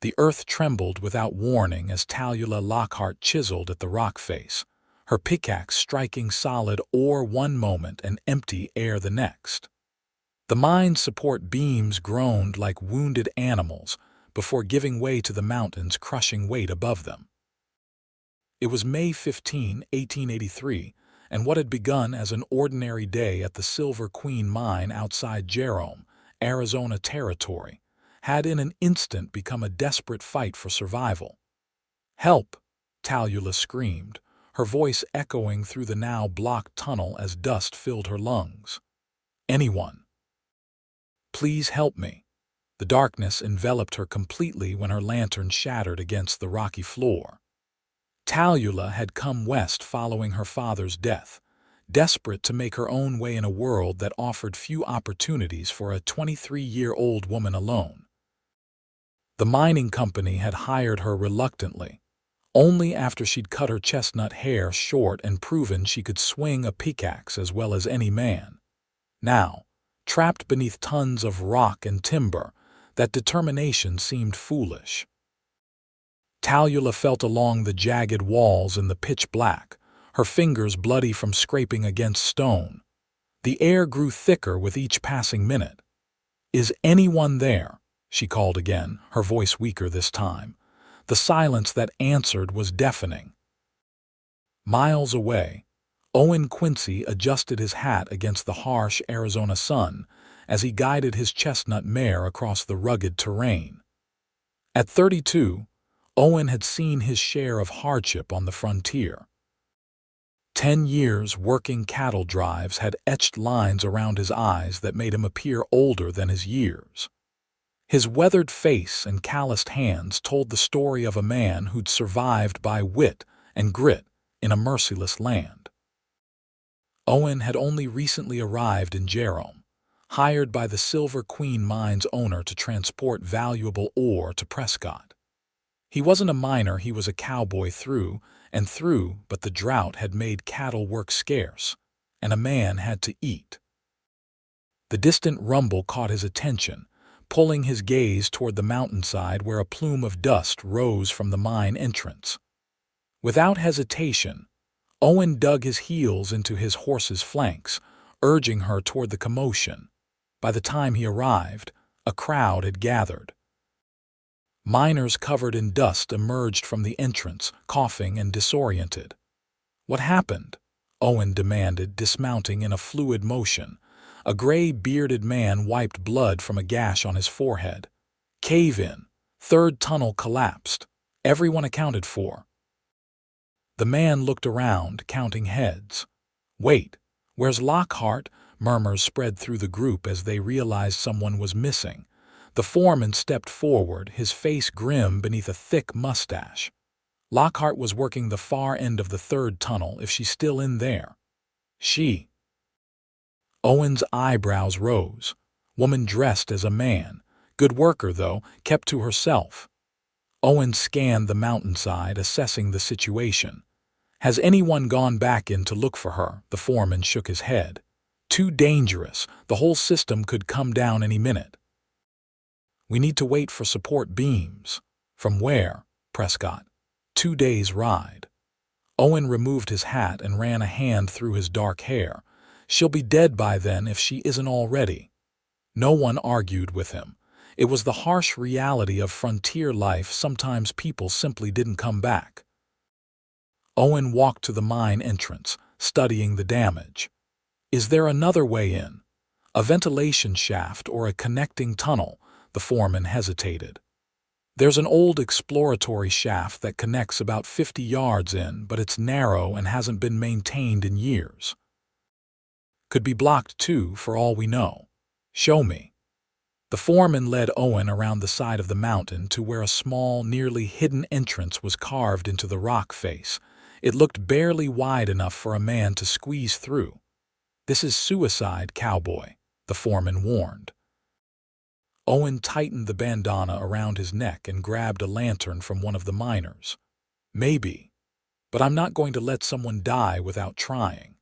The earth trembled without warning as Tallulah Lockhart chiseled at the rock face, her pickaxe striking solid ore one moment and empty air the next. The mine's support beams groaned like wounded animals before giving way to the mountain's crushing weight above them. It was May 15, 1883, and what had begun as an ordinary day at the Silver Queen mine outside Jerome, Arizona territory, had in an instant become a desperate fight for survival. "Help!" Tallulah screamed, her voice echoing through the now blocked tunnel as dust filled her lungs. "Anyone! Please help me!" The darkness enveloped her completely when her lantern shattered against the rocky floor. Tallulah had come west following her father's death, desperate to make her own way in a world that offered few opportunities for a 23-year-old woman alone. The mining company had hired her reluctantly, only after she'd cut her chestnut hair short and proven she could swing a pickaxe as well as any man. Now, trapped beneath tons of rock and timber, that determination seemed foolish. Tallulah felt along the jagged walls in the pitch black, her fingers bloody from scraping against stone. The air grew thicker with each passing minute. "Is anyone there?" she called again, her voice weaker this time. The silence that answered was deafening. Miles away, Owen Quincy adjusted his hat against the harsh Arizona sun as he guided his chestnut mare across the rugged terrain. At 32, Owen had seen his share of hardship on the frontier. 10 years working cattle drives had etched lines around his eyes that made him appear older than his years. His weathered face and calloused hands told the story of a man who'd survived by wit and grit in a merciless land. Owen had only recently arrived in Jerome, hired by the Silver Queen mine's owner to transport valuable ore to Prescott. He wasn't a miner, he was a cowboy through and through, but the drought had made cattle work scarce, and a man had to eat. The distant rumble caught his attention, pulling his gaze toward the mountainside where a plume of dust rose from the mine entrance. Without hesitation, Owen dug his heels into his horse's flanks, urging her toward the commotion. By the time he arrived, a crowd had gathered. Miners covered in dust emerged from the entrance, coughing and disoriented. "What happened?" Owen demanded, dismounting in a fluid motion. A gray, bearded man wiped blood from a gash on his forehead. "Cave-in. Third tunnel collapsed. Everyone accounted for." The man looked around, counting heads. "Wait, where's Lockhart?" Murmurs spread through the group as they realized someone was missing. The foreman stepped forward, his face grim beneath a thick mustache. "Lockhart was working the far end of the third tunnel, if she's still in there." "She?" Owen's eyebrows rose. Woman dressed as a man. Good worker, though, kept to herself. Owen scanned the mountainside, assessing the situation. "Has anyone gone back in to look for her?" The foreman shook his head. "Too dangerous. The whole system could come down any minute." "We need to wait for support beams." "From where?" "Prescott. 2 days' ride." Owen removed his hat and ran a hand through his dark hair. "She'll be dead by then if she isn't already." No one argued with him. It was the harsh reality of frontier life. Sometimes people simply didn't come back. Owen walked to the mine entrance, studying the damage. "Is there another way in? A ventilation shaft or a connecting tunnel?" The foreman hesitated. "There's an old exploratory shaft that connects about 50 yards in, but it's narrow and hasn't been maintained in years. Could be blocked too, for all we know." "Show me." The foreman led Owen around the side of the mountain to where a small, nearly hidden entrance was carved into the rock face. It looked barely wide enough for a man to squeeze through. "This is suicide, Cowboy," the foreman warned. Owen tightened the bandana around his neck and grabbed a lantern from one of the miners. "Maybe, but I'm not going to let someone die without trying."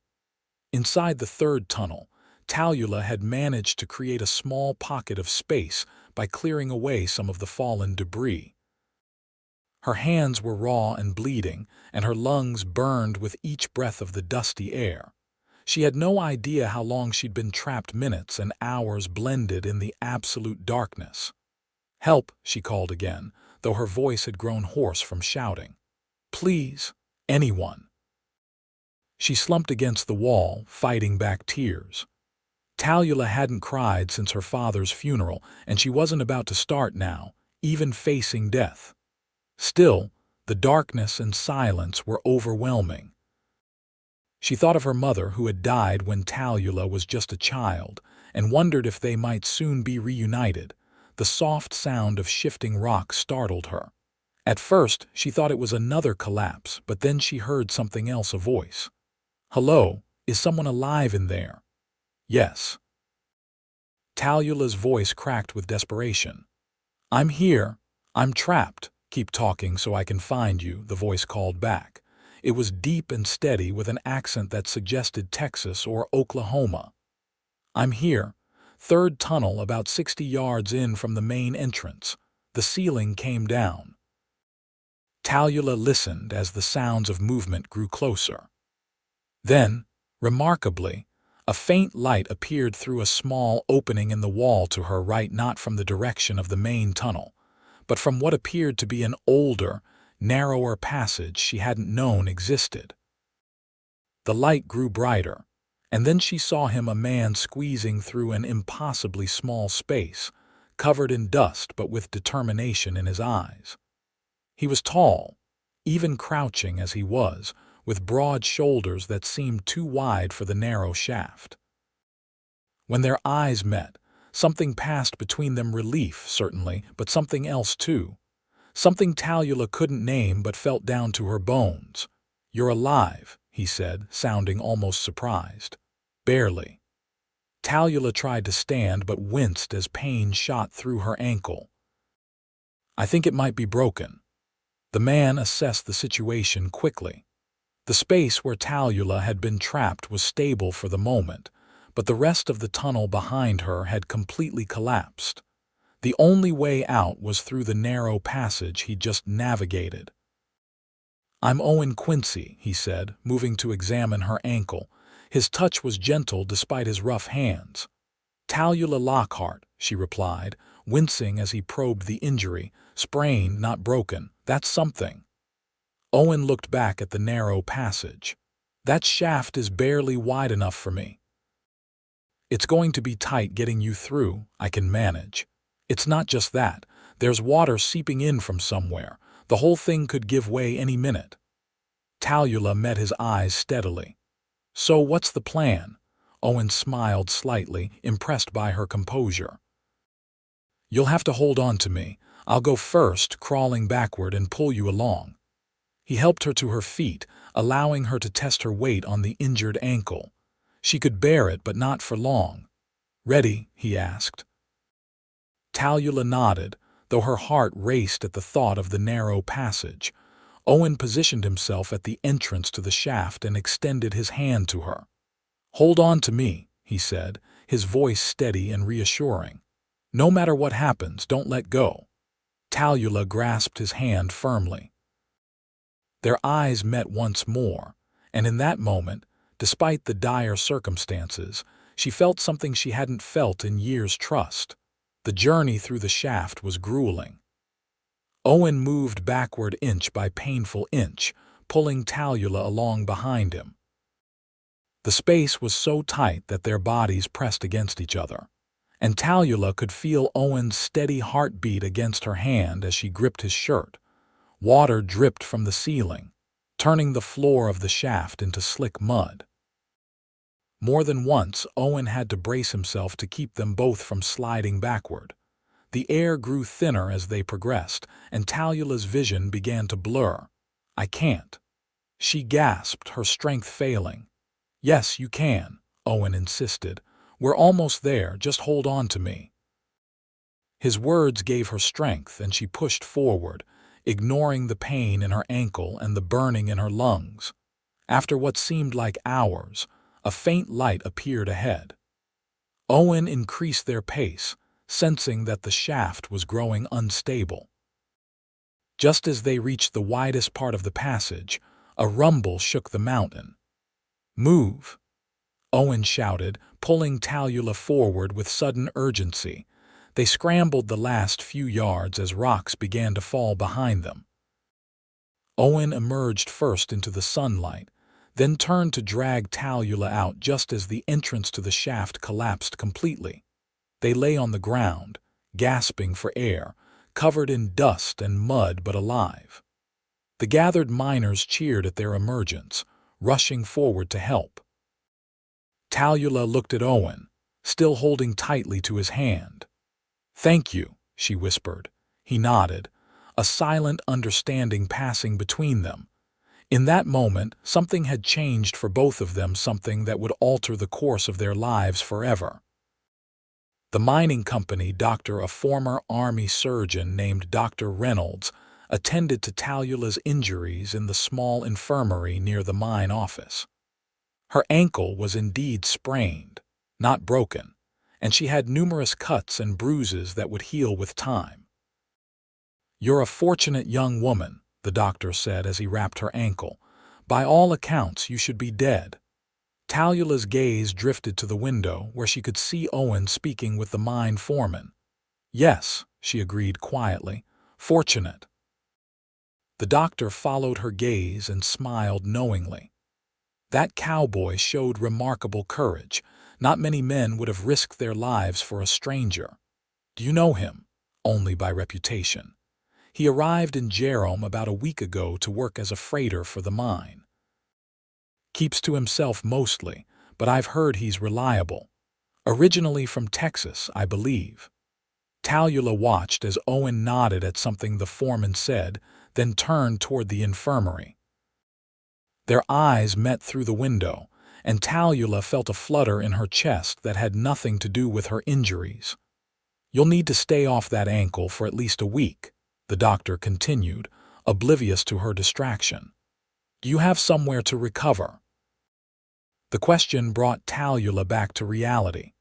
Inside the third tunnel, Tallulah had managed to create a small pocket of space by clearing away some of the fallen debris. Her hands were raw and bleeding, and her lungs burned with each breath of the dusty air. She had no idea how long she'd been trapped. Minutes and hours blended in the absolute darkness. "Help," she called again, though her voice had grown hoarse from shouting. "Please, anyone." She slumped against the wall, fighting back tears. Tallulah hadn't cried since her father's funeral, and she wasn't about to start now, even facing death. Still, the darkness and silence were overwhelming. She thought of her mother, who had died when Tallulah was just a child, and wondered if they might soon be reunited. The soft sound of shifting rock startled her. At first, she thought it was another collapse, but then she heard something else, a voice. "Hello, is someone alive in there?" "Yes." Tallulah's voice cracked with desperation. "I'm here. I'm trapped. Keep talking so I can find you," the voice called back. It was deep and steady, with an accent that suggested Texas or Oklahoma. "I'm here. Third tunnel, about 60 yards in from the main entrance." The ceiling came down. Tallulah listened as the sounds of movement grew closer. Then, remarkably, a faint light appeared through a small opening in the wall to her right, not from the direction of the main tunnel, but from what appeared to be an older, narrower passage she hadn't known existed. The light grew brighter, and then she saw him, a man squeezing through an impossibly small space, covered in dust but with determination in his eyes. He was tall, even crouching as he was, with broad shoulders that seemed too wide for the narrow shaft. When their eyes met, something passed between them. Relief, certainly, but something else too. Something Tallulah couldn't name but felt down to her bones. "You're alive," he said, sounding almost surprised. "Barely." Tallulah tried to stand but winced as pain shot through her ankle. "I think it might be broken." The man assessed the situation quickly. The space where Tallulah had been trapped was stable for the moment, but the rest of the tunnel behind her had completely collapsed. The only way out was through the narrow passage he'd just navigated. "I'm Owen Quincy," he said, moving to examine her ankle. His touch was gentle despite his rough hands. "Tallulah Lockhart," she replied, wincing as he probed the injury. "Sprained, not broken. That's something." Owen looked back at the narrow passage. "That shaft is barely wide enough for me." "It's going to be tight getting you through. I can manage." "It's not just that. There's water seeping in from somewhere. The whole thing could give way any minute." Tallulah met his eyes steadily. "So what's the plan?" Owen smiled slightly, impressed by her composure. "You'll have to hold on to me. I'll go first, crawling backward, and pull you along." He helped her to her feet, allowing her to test her weight on the injured ankle. She could bear it, but not for long. "Ready?" he asked. Tallulah nodded, though her heart raced at the thought of the narrow passage. Owen positioned himself at the entrance to the shaft and extended his hand to her. "Hold on to me," he said, his voice steady and reassuring. "No matter what happens, don't let go." Tallulah grasped his hand firmly. Their eyes met once more, and in that moment, despite the dire circumstances, she felt something she hadn't felt in years: trust. The journey through the shaft was grueling. Owen moved backward inch by painful inch, pulling Tallulah along behind him. The space was so tight that their bodies pressed against each other, and Tallulah could feel Owen's steady heartbeat against her hand as she gripped his shirt. Water dripped from the ceiling, turning the floor of the shaft into slick mud. More than once, Owen had to brace himself to keep them both from sliding backward. The air grew thinner as they progressed, and Tallulah's vision began to blur. "I can't." She gasped, her strength failing. "Yes, you can," Owen insisted. "We're almost there, just hold on to me." His words gave her strength, and she pushed forward, ignoring the pain in her ankle and the burning in her lungs. After what seemed like hours, a faint light appeared ahead. Owen increased their pace, sensing that the shaft was growing unstable. Just as they reached the widest part of the passage, a rumble shook the mountain. "Move!" Owen shouted, pulling Tallulah forward with sudden urgency. They scrambled the last few yards as rocks began to fall behind them. Owen emerged first into the sunlight, then turned to drag Tallulah out just as the entrance to the shaft collapsed completely. They lay on the ground, gasping for air, covered in dust and mud but alive. The gathered miners cheered at their emergence, rushing forward to help. Tallulah looked at Owen, still holding tightly to his hand. "Thank you," she whispered. He nodded, a silent understanding passing between them. In that moment, something had changed for both of them, something that would alter the course of their lives forever. The mining company doctor, a former Army surgeon named Dr. Reynolds, attended to Tallulah's injuries in the small infirmary near the mine office. Her ankle was indeed sprained, not broken, and she had numerous cuts and bruises that would heal with time. "You're a fortunate young woman," the doctor said as he wrapped her ankle. "By all accounts, you should be dead." Tallulah's gaze drifted to the window where she could see Owen speaking with the mine foreman. "Yes," she agreed quietly, "fortunate." The doctor followed her gaze and smiled knowingly. That cowboy showed remarkable courage. Not many men would have risked their lives for a stranger. "Do you know him?" "Only by reputation. He arrived in Jerome about a week ago to work as a freighter for the mine. Keeps to himself mostly, but I've heard he's reliable. Originally from Texas, I believe." Tallulah watched as Owen nodded at something the foreman said, then turned toward the infirmary. Their eyes met through the window, and Tallulah felt a flutter in her chest that had nothing to do with her injuries. "You'll need to stay off that ankle for at least a week," the doctor continued, oblivious to her distraction. "Do you have somewhere to recover?" The question brought Tallulah back to reality.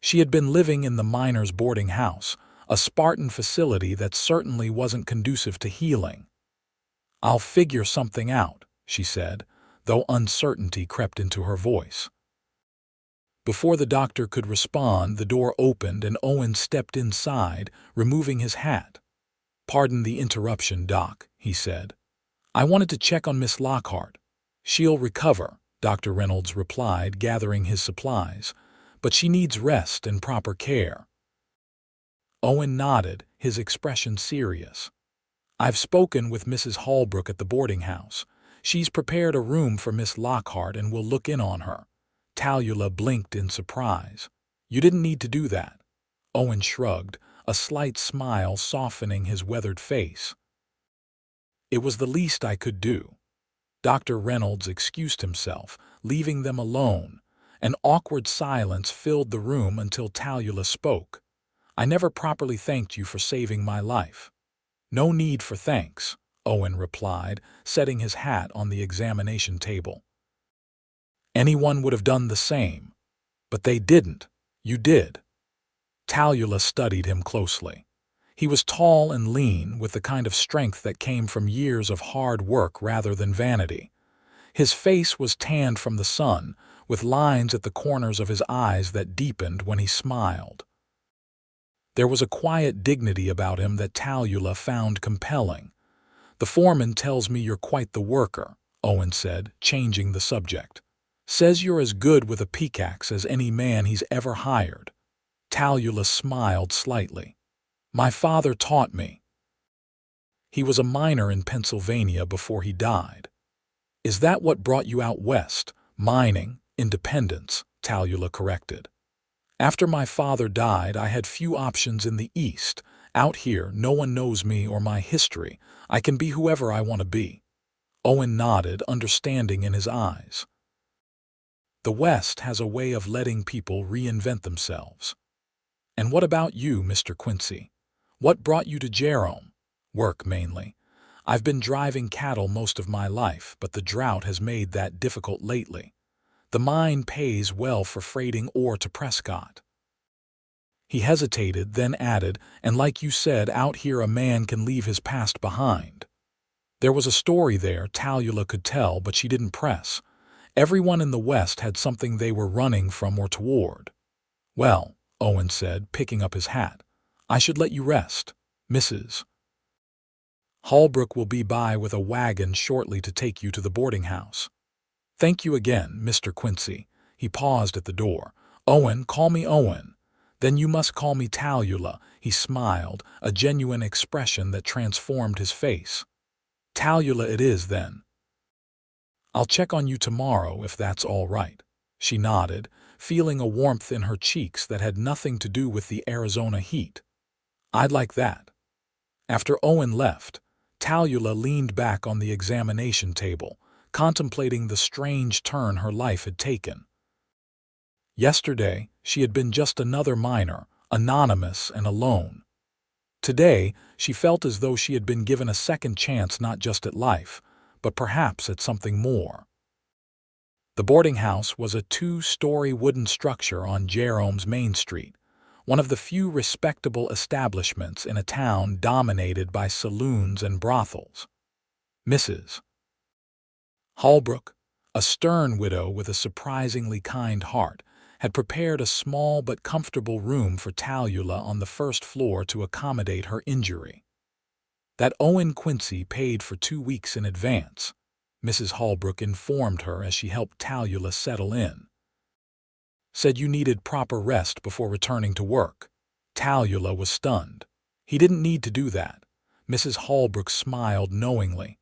She had been living in the miners' boarding house, a Spartan facility that certainly wasn't conducive to healing. "I'll figure something out," she said, though uncertainty crept into her voice. Before the doctor could respond, the door opened and Owen stepped inside, removing his hat. "Pardon the interruption, Doc," he said. "I wanted to check on Miss Lockhart." "She'll recover," Dr. Reynolds replied, gathering his supplies, "but she needs rest and proper care." Owen nodded, his expression serious. "I've spoken with Mrs. Holbrook at the boarding house. She's prepared a room for Miss Lockhart and will look in on her." Tallulah blinked in surprise. "You didn't need to do that." Owen shrugged, a slight smile softening his weathered face. "It was the least I could do." Dr. Reynolds excused himself, leaving them alone. An awkward silence filled the room until Tallulah spoke. "I never properly thanked you for saving my life." "No need for thanks," Owen replied, setting his hat on the examination table. "Anyone would have done the same. But they didn't. You did." Tallulah studied him closely. He was tall and lean, with the kind of strength that came from years of hard work rather than vanity. His face was tanned from the sun, with lines at the corners of his eyes that deepened when he smiled. There was a quiet dignity about him that Tallulah found compelling. "The foreman tells me you're quite the worker," Owen said, changing the subject. "Says you're as good with a pickaxe as any man he's ever hired." Tallulah smiled slightly. "My father taught me." "He was a miner in Pennsylvania before he died." "Is that what brought you out west? Mining, independence," Tallulah corrected. "After my father died, I had few options in the East. Out here, no one knows me or my history. I can be whoever I want to be." Owen nodded, understanding in his eyes. "The West has a way of letting people reinvent themselves." "And what about you, Mr. Quincy? What brought you to Jerome?" "Work, mainly. I've been driving cattle most of my life, but the drought has made that difficult lately. The mine pays well for freighting ore to Prescott." He hesitated, then added, "And like you said, out here a man can leave his past behind." There was a story there Tallulah could tell, but she didn't press. Everyone in the West had something they were running from or toward. "Well," Owen said, picking up his hat, "I should let you rest. Mrs. Holbrook will be by with a wagon shortly to take you to the boarding house." "Thank you again, Mr. Quincy." He paused at the door. "Owen, call me Owen." "Then you must call me Tallulah." He smiled, a genuine expression that transformed his face. "Tallulah it is, then. I'll check on you tomorrow if that's all right." She nodded, feeling a warmth in her cheeks that had nothing to do with the Arizona heat. "I'd like that." After Owen left, Tallulah leaned back on the examination table, contemplating the strange turn her life had taken. Yesterday, she had been just another minor, anonymous and alone. Today, she felt as though she had been given a second chance not just at life, but perhaps at something more. The boarding house was a 2-story wooden structure on Jerome's Main Street, one of the few respectable establishments in a town dominated by saloons and brothels. Mrs. Holbrook, a stern widow with a surprisingly kind heart, had prepared a small but comfortable room for Tallulah on the first floor to accommodate her injury. That Owen Quincy paid for 2 weeks in advance, Mrs. Holbrook informed her as she helped Tallulah settle in. "Said you needed proper rest before returning to work." Tallulah was stunned. "He didn't need to do that." Mrs. Holbrook smiled knowingly.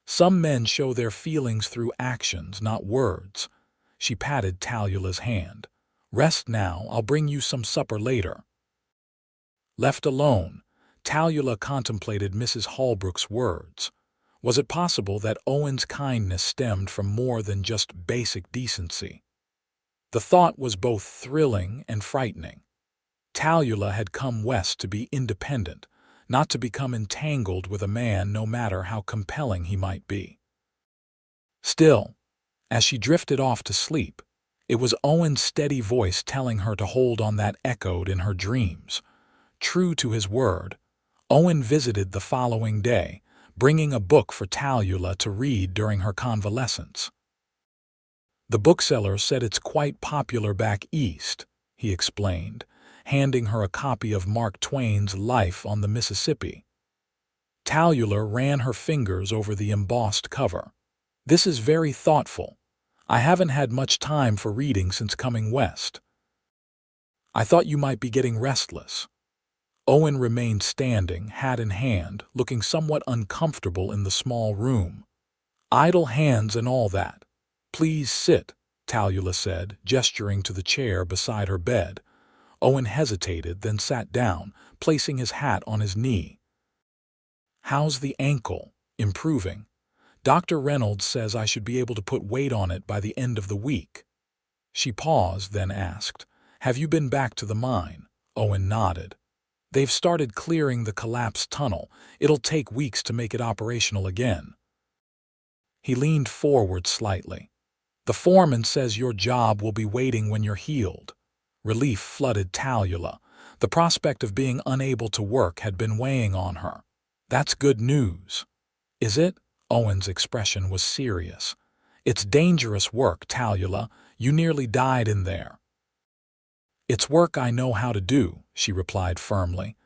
"Some men show their feelings through actions, not words." She patted Tallulah's hand. "Rest now, I'll bring you some supper later." Left alone, Tallulah contemplated Mrs. Holbrook's words. Was it possible that Owen's kindness stemmed from more than just basic decency? The thought was both thrilling and frightening. Tallulah had come west to be independent, not to become entangled with a man no matter how compelling he might be. Still, as she drifted off to sleep, it was Owen's steady voice telling her to hold on that echoed in her dreams. True to his word, Owen visited the following day, bringing a book for Tallulah to read during her convalescence. "The bookseller said it's quite popular back east," he explained, handing her a copy of Mark Twain's Life on the Mississippi. Tallulah ran her fingers over the embossed cover. "This is very thoughtful. I haven't had much time for reading since coming west." "I thought you might be getting restless." Owen remained standing, hat in hand, looking somewhat uncomfortable in the small room. "Idle hands and all that." "Please sit," Tallulah said, gesturing to the chair beside her bed. Owen hesitated, then sat down, placing his hat on his knee. "How's the ankle?" "Improving. Dr. Reynolds says I should be able to put weight on it by the end of the week." She paused, then asked, "Have you been back to the mine?" Owen nodded. "They've started clearing the collapsed tunnel. It'll take weeks to make it operational again." He leaned forward slightly. "The foreman says your job will be waiting when you're healed." Relief flooded Tallulah. The prospect of being unable to work had been weighing on her. "That's good news." "Is it?" Owen's expression was serious. "It's dangerous work, Tallulah. You nearly died in there." "It's work I know how to do," she replied firmly,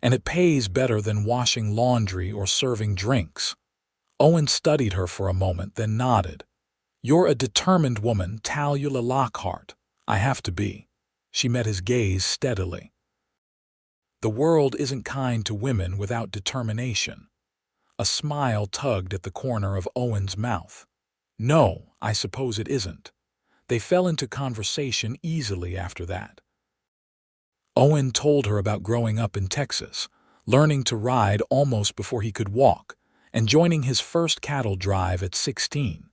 "and it pays better than washing laundry or serving drinks." Owen studied her for a moment, then nodded. "You're a determined woman, Tallulah Lockhart." "I have to be." She met his gaze steadily. "The world isn't kind to women without determination." A smile tugged at the corner of Owen's mouth. "No, I suppose it isn't." They fell into conversation easily after that. Owen told her about growing up in Texas, learning to ride almost before he could walk, and joining his first cattle drive at 16.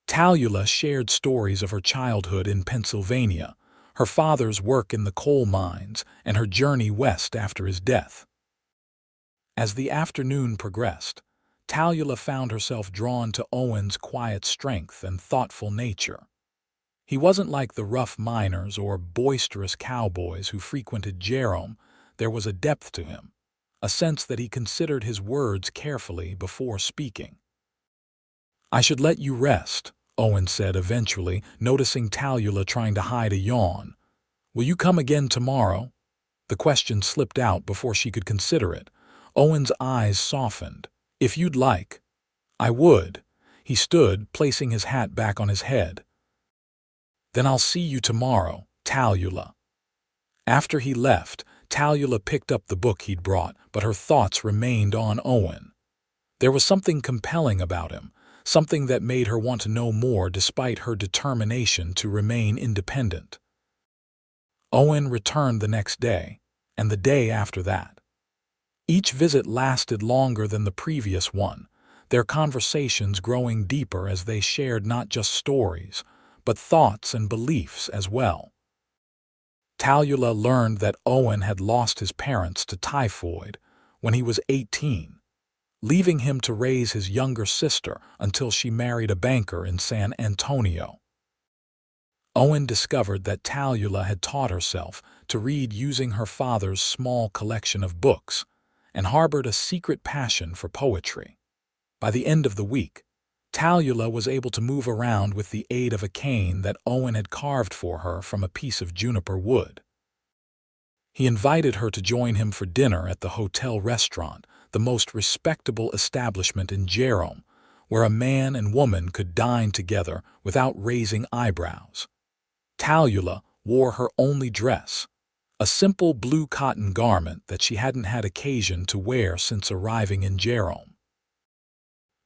Tallulah shared stories of her childhood in Pennsylvania, her father's work in the coal mines, and her journey west after his death. As the afternoon progressed, Tallulah found herself drawn to Owen's quiet strength and thoughtful nature. He wasn't like the rough miners or boisterous cowboys who frequented Jerome. There was a depth to him, a sense that he considered his words carefully before speaking. "I should let you rest," Owen said eventually, noticing Tallulah trying to hide a yawn. "Will you come again tomorrow?" The question slipped out before she could consider it. Owen's eyes softened. "If you'd like." "I would." He stood, placing his hat back on his head. "Then I'll see you tomorrow, Tallulah." After he left, Tallulah picked up the book he'd brought, but her thoughts remained on Owen. There was something compelling about him, something that made her want to know more despite her determination to remain independent. Owen returned the next day, and the day after that. Each visit lasted longer than the previous one, their conversations growing deeper as they shared not just stories, but thoughts and beliefs as well. Tallulah learned that Owen had lost his parents to typhoid when he was 18, leaving him to raise his younger sister until she married a banker in San Antonio. Owen discovered that Tallulah had taught herself to read using her father's small collection of books and harbored a secret passion for poetry. By the end of the week, Tallulah was able to move around with the aid of a cane that Owen had carved for her from a piece of juniper wood. He invited her to join him for dinner at the hotel restaurant, the most respectable establishment in Jerome, where a man and woman could dine together without raising eyebrows. Tallulah wore her only dress, a simple blue cotton garment that she hadn't had occasion to wear since arriving in Jerome.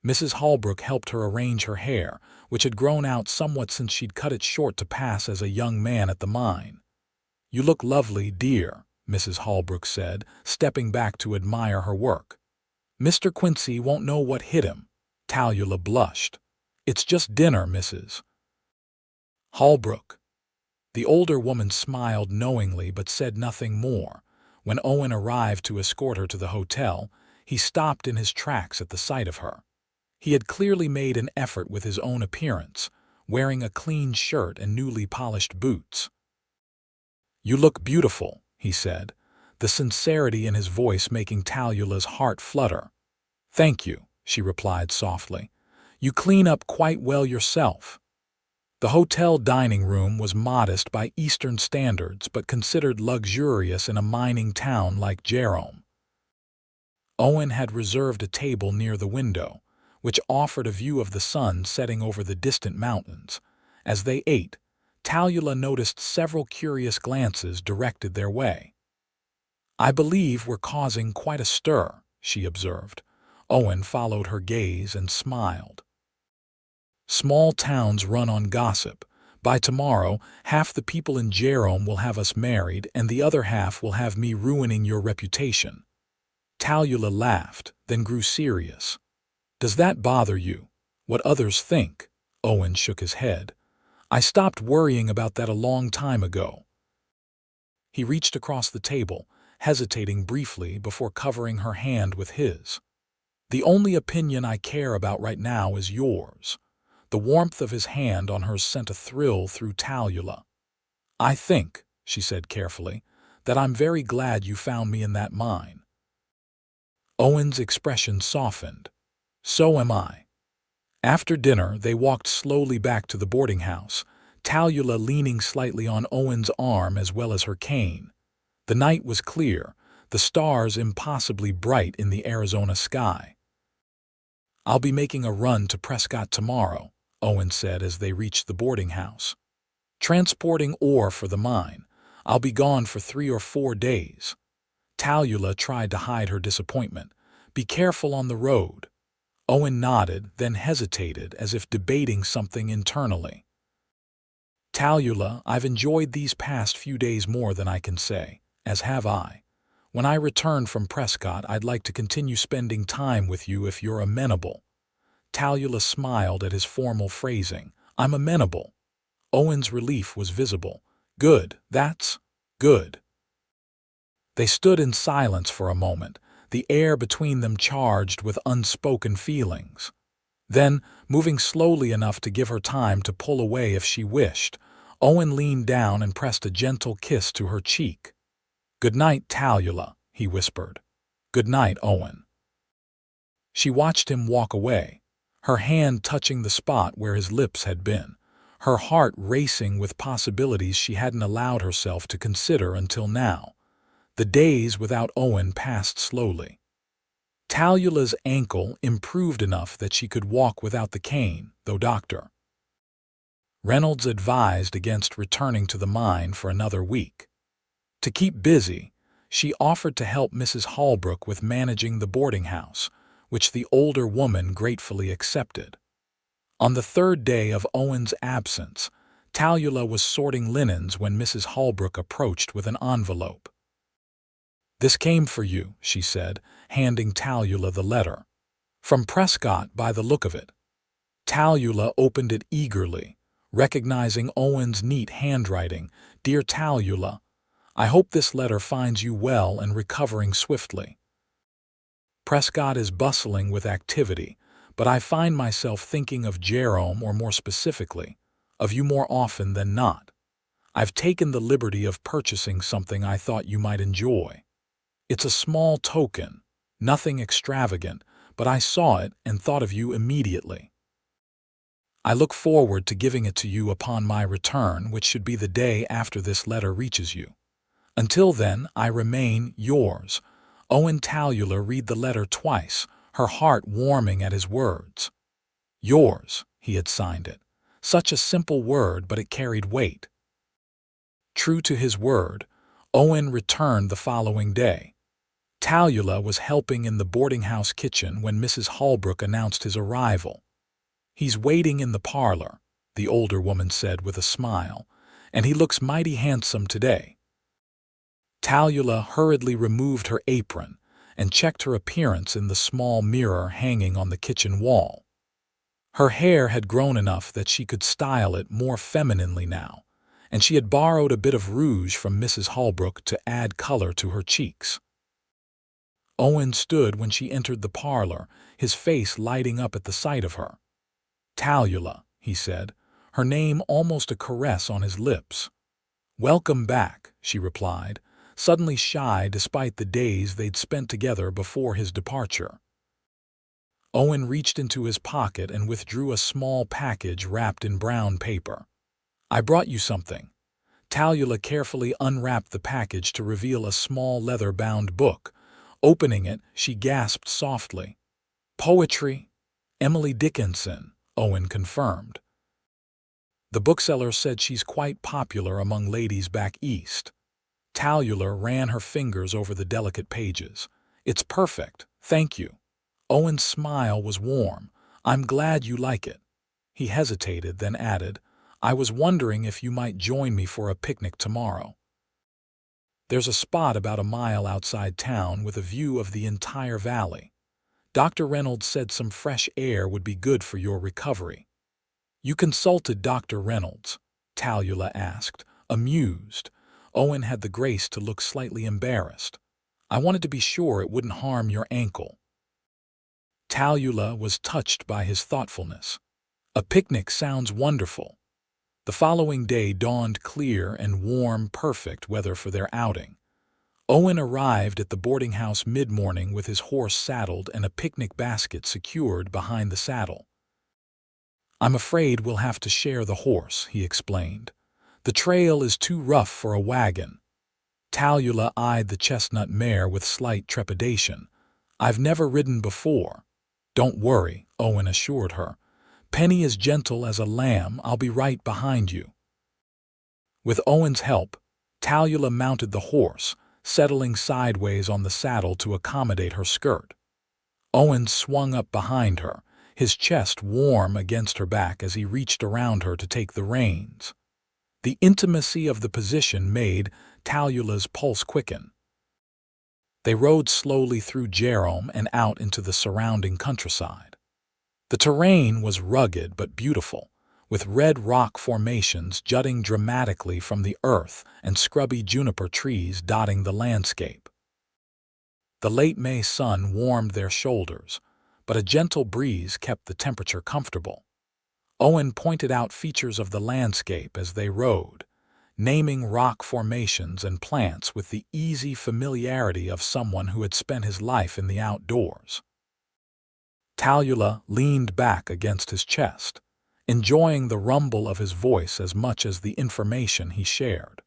Mrs. Holbrook helped her arrange her hair, which had grown out somewhat since she'd cut it short to pass as a young man at the mine. "You look lovely, dear," Mrs. Holbrook said, stepping back to admire her work. "Mr. Quincy won't know what hit him." Tallulah blushed. "It's just dinner, Mrs. Holbrook." The older woman smiled knowingly but said nothing more. When Owen arrived to escort her to the hotel, he stopped in his tracks at the sight of her. He had clearly made an effort with his own appearance, wearing a clean shirt and newly polished boots. "You look beautiful," he said, the sincerity in his voice making Tallulah's heart flutter. "Thank you," she replied softly. "You clean up quite well yourself." The hotel dining room was modest by Eastern standards but considered luxurious in a mining town like Jerome. Owen had reserved a table near the window, which offered a view of the sun setting over the distant mountains. As they ate, Tallulah noticed several curious glances directed their way. "I believe we're causing quite a stir," she observed. Owen followed her gaze and smiled. "Small towns run on gossip. By tomorrow, half the people in Jerome will have us married and the other half will have me ruining your reputation." Tallulah laughed, then grew serious. "Does that bother you? What others think?" Owen shook his head. "I stopped worrying about that a long time ago." He reached across the table, hesitating briefly before covering her hand with his. "The only opinion I care about right now is yours." The warmth of his hand on hers sent a thrill through Tallulah. "I think," she said carefully, "that I'm very glad you found me in that mine." Owen's expression softened. "So am I." After dinner, they walked slowly back to the boarding house, Tallulah leaning slightly on Owen's arm as well as her cane. The night was clear, the stars impossibly bright in the Arizona sky. "I'll be making a run to Prescott tomorrow," Owen said as they reached the boarding house. "Transporting ore for the mine. I'll be gone for 3 or 4 days." Tallulah tried to hide her disappointment. "Be careful on the road." Owen nodded, then hesitated as if debating something internally. "Tallulah, I've enjoyed these past few days more than I can say, as have I. When I return from Prescott, I'd like to continue spending time with you if you're amenable." Tallulah smiled at his formal phrasing. "I'm amenable." Owen's relief was visible. "Good, that's good." They stood in silence for a moment, the air between them charged with unspoken feelings. Then, moving slowly enough to give her time to pull away if she wished, Owen leaned down and pressed a gentle kiss to her cheek. "Good night, Tallulah," he whispered. Good night, Owen." She watched him walk away, her hand touching the spot where his lips had been, her heart racing with possibilities she hadn't allowed herself to consider until now. The days without Owen passed slowly. Tallulah's ankle improved enough that she could walk without the cane, though Dr. Reynolds advised against returning to the mine for another week. To keep busy, she offered to help Mrs. Holbrook with managing the boarding house, which the older woman gratefully accepted. On the third day of Owen's absence, Tallulah was sorting linens when Mrs. Holbrook approached with an envelope. "This came for you," she said, handing Tallulah the letter. "From Prescott, by the look of it." Tallulah opened it eagerly, recognizing Owen's neat handwriting. "Dear Tallulah, I hope this letter finds you well and recovering swiftly. Prescott is bustling with activity, but I find myself thinking of Jerome, or more specifically, of you more often than not. I've taken the liberty of purchasing something I thought you might enjoy. It's a small token, nothing extravagant, but I saw it and thought of you immediately. I look forward to giving it to you upon my return, which should be the day after this letter reaches you. Until then, I remain yours, Owen." Tallulah read the letter twice, her heart warming at his words. "Yours," he had signed it. Such a simple word, but it carried weight. True to his word, Owen returned the following day. Tallulah was helping in the boarding house kitchen when Mrs. Holbrook announced his arrival. "He's waiting in the parlor," the older woman said with a smile, "and he looks mighty handsome today." Tallulah hurriedly removed her apron and checked her appearance in the small mirror hanging on the kitchen wall. Her hair had grown enough that she could style it more femininely now, and she had borrowed a bit of rouge from Mrs. Holbrook to add color to her cheeks. Owen stood when she entered the parlor, his face lighting up at the sight of her. "Tallulah," he said, her name almost a caress on his lips. "Welcome back," she replied, suddenly shy despite the days they'd spent together before his departure. Owen reached into his pocket and withdrew a small package wrapped in brown paper. "I brought you something." Tallulah carefully unwrapped the package to reveal a small leather-bound book. Opening it, she gasped softly. "Poetry? Emily Dickinson," Owen confirmed. "The bookseller said she's quite popular among ladies back east." Tallulah ran her fingers over the delicate pages. "It's perfect, thank you." Owen's smile was warm. "I'm glad you like it." He hesitated, then added, "I was wondering if you might join me for a picnic tomorrow. There's a spot about a mile outside town with a view of the entire valley. Dr. Reynolds said some fresh air would be good for your recovery." "You consulted Dr. Reynolds?" Tallulah asked, amused. Owen had the grace to look slightly embarrassed. "I wanted to be sure it wouldn't harm your ankle." Tallulah was touched by his thoughtfulness. "A picnic sounds wonderful." The following day dawned clear and warm, perfect weather for their outing. Owen arrived at the boarding house mid-morning with his horse saddled and a picnic basket secured behind the saddle. "I'm afraid we'll have to share the horse," he explained. "The trail is too rough for a wagon." Tallulah eyed the chestnut mare with slight trepidation. "I've never ridden before." "Don't worry," Owen assured her. "Penny is gentle as a lamb. I'll be right behind you." With Owen's help, Tallulah mounted the horse, settling sideways on the saddle to accommodate her skirt. Owen swung up behind her, his chest warm against her back as he reached around her to take the reins. The intimacy of the position made Tallulah's pulse quicken. They rode slowly through Jerome and out into the surrounding countryside. The terrain was rugged but beautiful, with red rock formations jutting dramatically from the earth and scrubby juniper trees dotting the landscape. The late May sun warmed their shoulders, but a gentle breeze kept the temperature comfortable. Owen pointed out features of the landscape as they rode, naming rock formations and plants with the easy familiarity of someone who had spent his life in the outdoors. Tallulah leaned back against his chest, enjoying the rumble of his voice as much as the information he shared.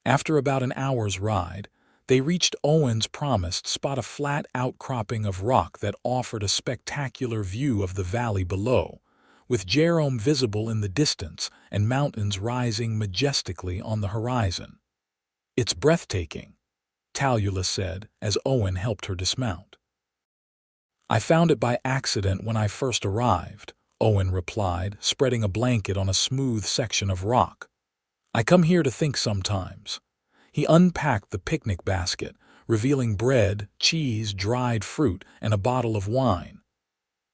After about an hour's ride, they reached Owen's promised spot, a flat outcropping of rock that offered a spectacular view of the valley below, with Jerome visible in the distance and mountains rising majestically on the horizon. "It's breathtaking," Tallulah said as Owen helped her dismount. "I found it by accident when I first arrived," Owen replied, spreading a blanket on a smooth section of rock. "I come here to think sometimes." He unpacked the picnic basket, revealing bread, cheese, dried fruit, and a bottle of wine.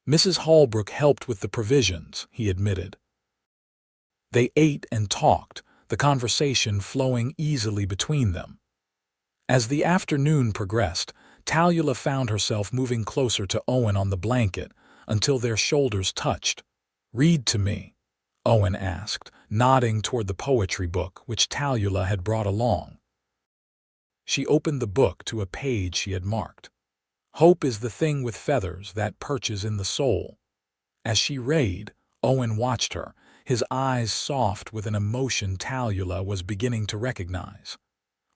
"Mrs. Holbrook helped with the provisions," he admitted. They ate and talked, the conversation flowing easily between them. As the afternoon progressed, Tallulah found herself moving closer to Owen on the blanket until their shoulders touched. "Read to me," Owen asked, nodding toward the poetry book which Tallulah had brought along. She opened the book to a page she had marked. "Hope is the thing with feathers that perches in the soul." As she read, Owen watched her, his eyes soft with an emotion Tallulah was beginning to recognize.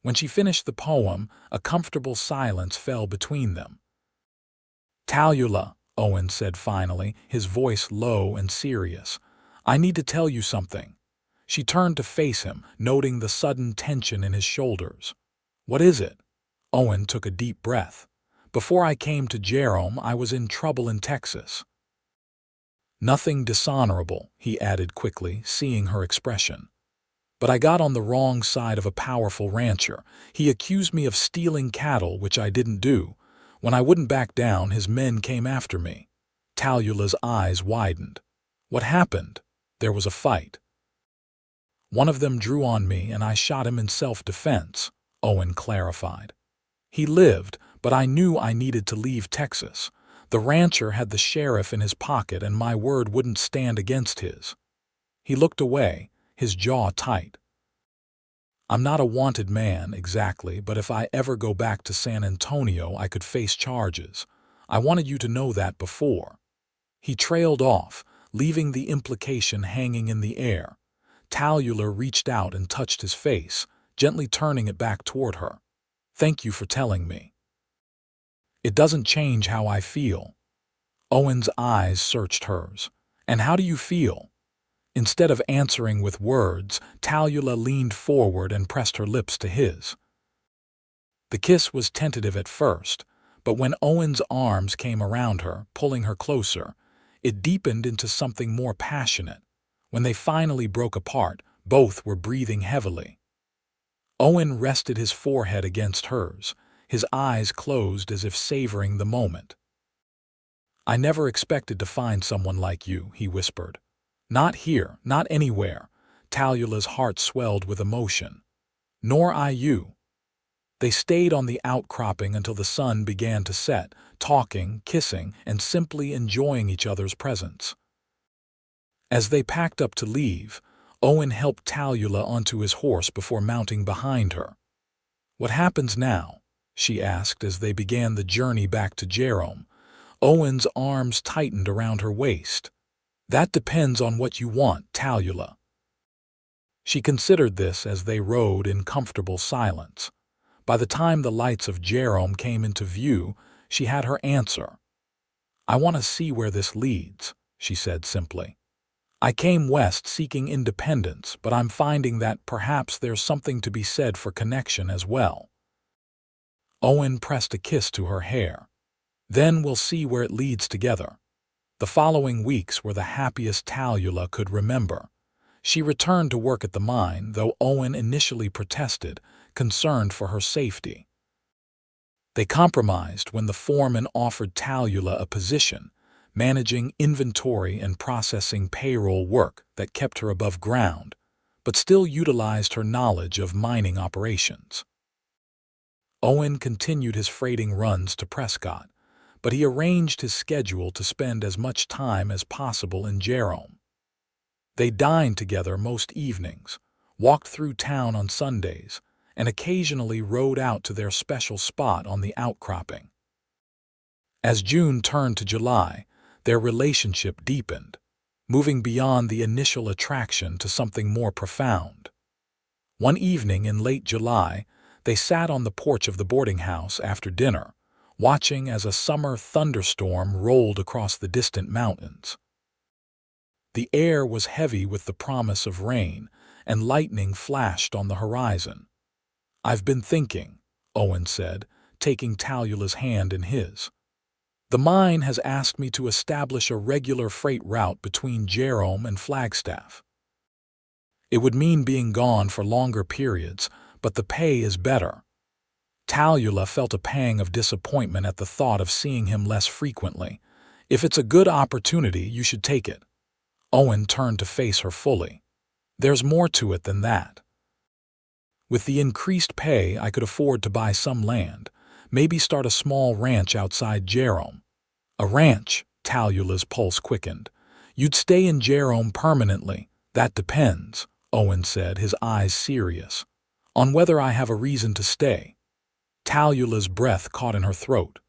When she finished the poem, a comfortable silence fell between them. "Tallulah," Owen said finally, his voice low and serious, "I need to tell you something." She turned to face him, noting the sudden tension in his shoulders. "What is it?" Owen took a deep breath. "Before I came to Jerome, I was in trouble in Texas." "Nothing dishonorable," he added quickly, seeing her expression. "But I got on the wrong side of a powerful rancher. He accused me of stealing cattle, which I didn't do. When I wouldn't back down, his men came after me." Tallulah's eyes widened. "What happened?" "There was a fight. One of them drew on me and I shot him in self-defense," Owen clarified. "He lived, but I knew I needed to leave Texas. The rancher had the sheriff in his pocket and my word wouldn't stand against his." He looked away, his jaw tight. "I'm not a wanted man, exactly, but if I ever go back to San Antonio, I could face charges. I wanted you to know that before." He trailed off, leaving the implication hanging in the air. Tallulah reached out and touched his face, gently turning it back toward her. "Thank you for telling me. It doesn't change how I feel." Owen's eyes searched hers. "And how do you feel?" Instead of answering with words, Tallulah leaned forward and pressed her lips to his. The kiss was tentative at first, but when Owen's arms came around her, pulling her closer, it deepened into something more passionate. When they finally broke apart, both were breathing heavily. Owen rested his forehead against hers, his eyes closed as if savoring the moment. "I never expected to find someone like you," he whispered. "Not here, not anywhere." Tallulah's heart swelled with emotion. "Nor I you." They stayed on the outcropping until the sun began to set, talking, kissing, and simply enjoying each other's presence. As they packed up to leave, Owen helped Tallulah onto his horse before mounting behind her. "What happens now?" she asked as they began the journey back to Jerome. Owen's arms tightened around her waist. "That depends on what you want, Tallulah." She considered this as they rode in comfortable silence. By the time the lights of Jerome came into view, she had her answer. "I want to see where this leads," she said simply. "I came west seeking independence, but I'm finding that perhaps there's something to be said for connection as well." Owen pressed a kiss to her hair. "Then we'll see where it leads together." The following weeks were the happiest Tallulah could remember. She returned to work at the mine, though Owen initially protested, concerned for her safety. They compromised when the foreman offered Tallulah a position, managing inventory and processing payroll work that kept her above ground, but still utilized her knowledge of mining operations. Owen continued his freighting runs to Prescott, but he arranged his schedule to spend as much time as possible in Jerome. They dined together most evenings, walked through town on Sundays, and occasionally rode out to their special spot on the outcropping. As June turned to July, their relationship deepened, moving beyond the initial attraction to something more profound. One evening in late July, they sat on the porch of the boarding house after dinner, watching as a summer thunderstorm rolled across the distant mountains. The air was heavy with the promise of rain, and lightning flashed on the horizon. "I've been thinking," Owen said, taking Tallulah's hand in his. "The mine has asked me to establish a regular freight route between Jerome and Flagstaff. It would mean being gone for longer periods, but the pay is better." Tallulah felt a pang of disappointment at the thought of seeing him less frequently. "If it's a good opportunity, you should take it." Owen turned to face her fully. "There's more to it than that. With the increased pay, I could afford to buy some land, maybe start a small ranch outside Jerome." "A ranch?" Tallulah's pulse quickened. "You'd stay in Jerome permanently." "That depends," Owen said, his eyes serious. "On whether I have a reason to stay." Tallulah's breath caught in her throat.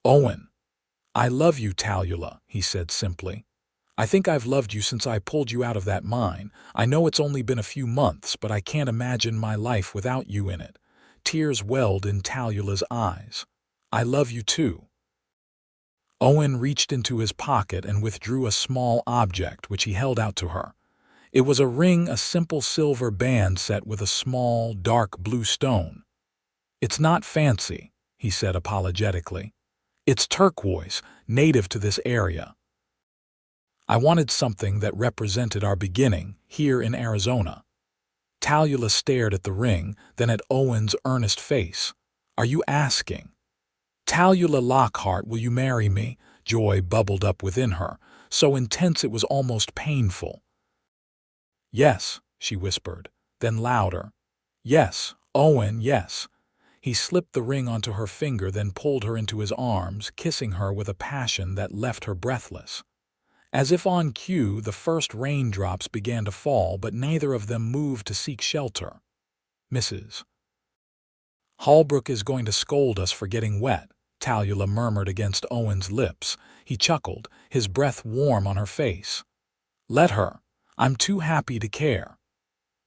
"Owen, I love you, Tallulah," he said simply. "I think I've loved you since I pulled you out of that mine. I know it's only been a few months, but I can't imagine my life without you in it." Tears welled in Tallulah's eyes. "I love you too." Owen reached into his pocket and withdrew a small object which he held out to her. It was a ring, a simple silver band set with a small, dark blue stone. "It's not fancy," he said apologetically. "It's turquoise, native to this area. I wanted something that represented our beginning here in Arizona." Tallulah stared at the ring, then at Owen's earnest face. "Are you asking, Tallulah Lockhart, will you marry me?" Joy bubbled up within her, so intense it was almost painful. "Yes," she whispered, then louder. "Yes, Owen, yes." He slipped the ring onto her finger, then pulled her into his arms, kissing her with a passion that left her breathless. As if on cue, the first raindrops began to fall, but neither of them moved to seek shelter. "Mrs. Holbrook is going to scold us for getting wet," Tallulah murmured against Owen's lips. He chuckled, his breath warm on her face. "Let her. I'm too happy to care."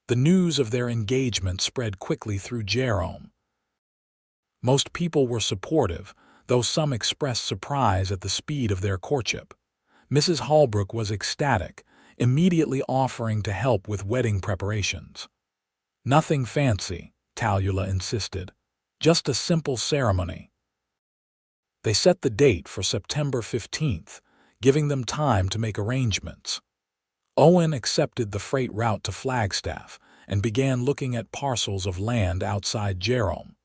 The news of their engagement spread quickly through Jerome. Most people were supportive, though some expressed surprise at the speed of their courtship. Mrs. Holbrook was ecstatic, immediately offering to help with wedding preparations. "Nothing fancy," Tallulah insisted. "Just a simple ceremony." They set the date for September 15th, giving them time to make arrangements. Owen accepted the freight route to Flagstaff and began looking at parcels of land outside Jerome.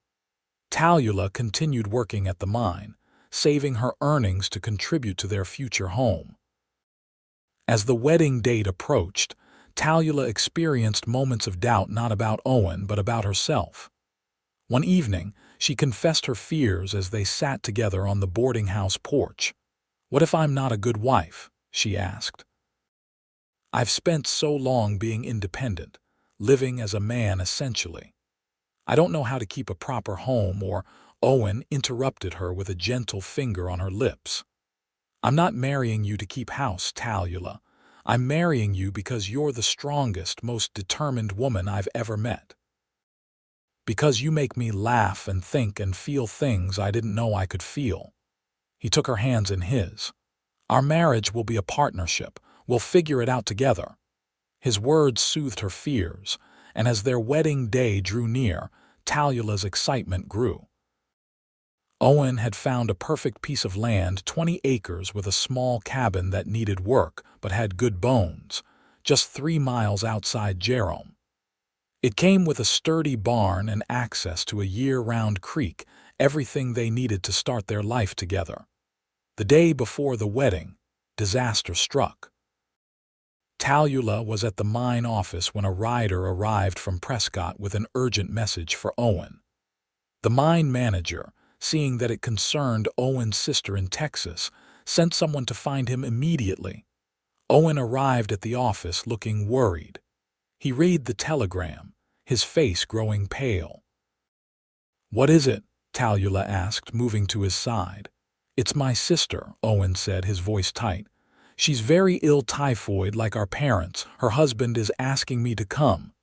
Tallulah continued working at the mine, saving her earnings to contribute to their future home. As the wedding date approached, Tallulah experienced moments of doubt, not about Owen but about herself. One evening, she confessed her fears as they sat together on the boarding house porch. "What if I'm not a good wife?" she asked. "I've spent so long being independent, living as a man essentially. I don't know how to keep a proper home," or Owen interrupted her with a gentle finger on her lips. "I'm not marrying you to keep house, Tallulah. I'm marrying you because you're the strongest, most determined woman I've ever met. Because you make me laugh and think and feel things I didn't know I could feel." He took her hands in his. "Our marriage will be a partnership. We'll figure it out together." His words soothed her fears, and as their wedding day drew near, Tallulah's excitement grew. Owen had found a perfect piece of land, 20 acres with a small cabin that needed work but had good bones, just 3 miles outside Jerome. It came with a sturdy barn and access to a year-round creek, everything they needed to start their life together. The day before the wedding, disaster struck. Tallulah was at the mine office when a rider arrived from Prescott with an urgent message for Owen. The mine manager, seeing that it concerned Owen's sister in Texas, sent someone to find him immediately. Owen arrived at the office looking worried. He read the telegram, his face growing pale. "What is it?" Tallulah asked, moving to his side. "It's my sister," Owen said, his voice tight. "She's very ill, typhoid like our parents. Her husband is asking me to come."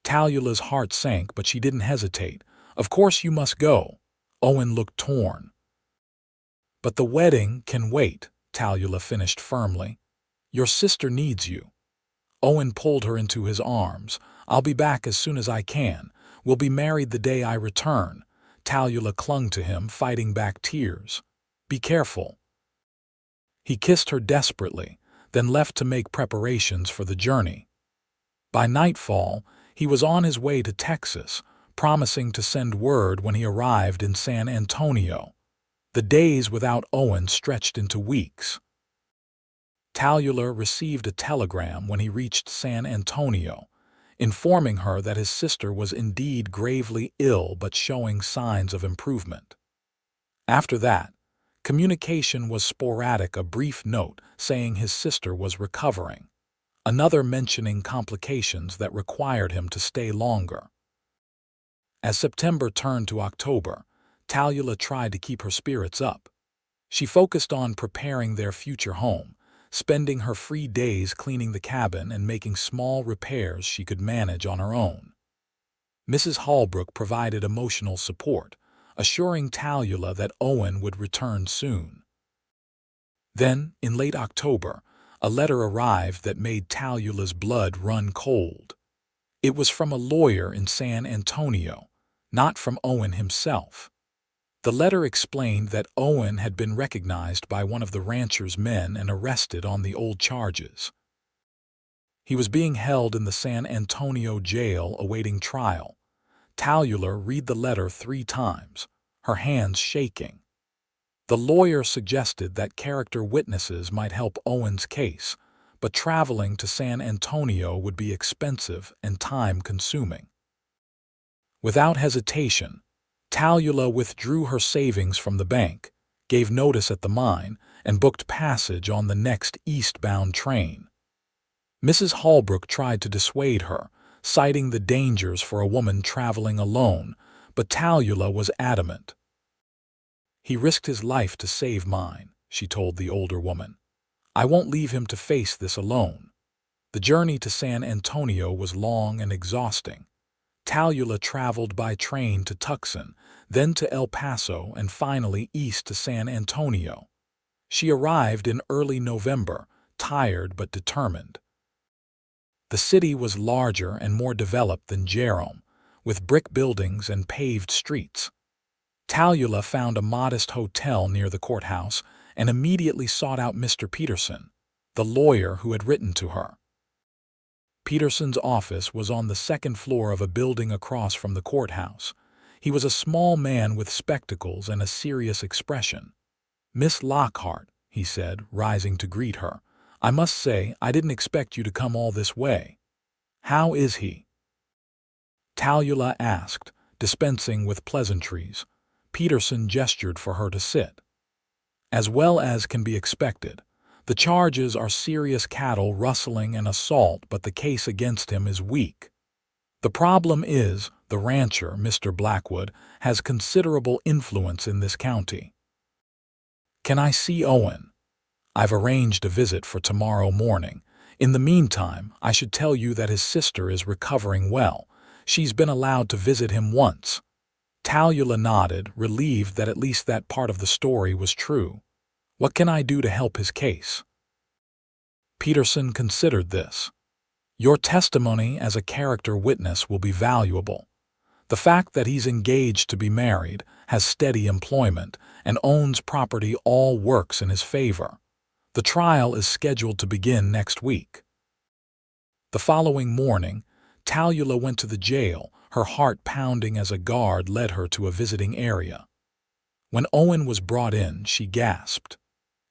Tallulah's heart sank, but she didn't hesitate. "Of course you must go." Owen looked torn. "But the wedding can wait," Tallulah finished firmly. "Your sister needs you." Owen pulled her into his arms. "I'll be back as soon as I can. We'll be married the day I return." Tallulah clung to him, fighting back tears. "Be careful." He kissed her desperately, then left to make preparations for the journey. By nightfall, he was on his way to Texas, promising to send word when he arrived in San Antonio. The days without Owen stretched into weeks. Tallulah received a telegram when he reached San Antonio, informing her that his sister was indeed gravely ill but showing signs of improvement. After that, communication was sporadic, a brief note saying his sister was recovering, another mentioning complications that required him to stay longer. As September turned to October, Tallulah tried to keep her spirits up. She focused on preparing their future home, spending her free days cleaning the cabin and making small repairs she could manage on her own. Mrs. Holbrook provided emotional support, assuring Tallulah that Owen would return soon. Then, in late October, a letter arrived that made Tallulah's blood run cold. It was from a lawyer in San Antonio, not from Owen himself. The letter explained that Owen had been recognized by one of the rancher's men and arrested on the old charges. He was being held in the San Antonio jail awaiting trial. Tallulah read the letter 3 times, her hands shaking. The lawyer suggested that character witnesses might help Owen's case, but traveling to San Antonio would be expensive and time-consuming. Without hesitation, Tallulah withdrew her savings from the bank, gave notice at the mine, and booked passage on the next eastbound train. Mrs. Holbrook tried to dissuade her, citing the dangers for a woman traveling alone, but Tallulah was adamant. "He risked his life to save mine," she told the older woman. "I won't leave him to face this alone." The journey to San Antonio was long and exhausting. Tallulah traveled by train to Tucson, then to El Paso, and finally east to San Antonio. She arrived in early November, tired but determined. The city was larger and more developed than Jerome, with brick buildings and paved streets. Tallulah found a modest hotel near the courthouse and immediately sought out Mr. Peterson, the lawyer who had written to her. Peterson's office was on the second floor of a building across from the courthouse. He was a small man with spectacles and a serious expression. "Miss Lockhart," he said, rising to greet her, "I must say I didn't expect you to come all this way. How is he?" Tallulah asked, dispensing with pleasantries. Peterson gestured for her to sit. "As well as can be expected. The charges are serious cattle rustling and assault, but the case against him is weak. The problem is, the rancher, Mr. Blackwood, has considerable influence in this county." "Can I see Owen?" "I've arranged a visit for tomorrow morning. In the meantime, I should tell you that his sister is recovering well. She's been allowed to visit him once." Tallulah nodded, relieved that at least that part of the story was true. "What can I do to help his case?" Peterson considered this. "Your testimony as a character witness will be valuable. The fact that he's engaged to be married, has steady employment, and owns property all works in his favor. The trial is scheduled to begin next week." The following morning, Tallulah went to the jail, her heart pounding as a guard led her to a visiting area. When Owen was brought in, she gasped.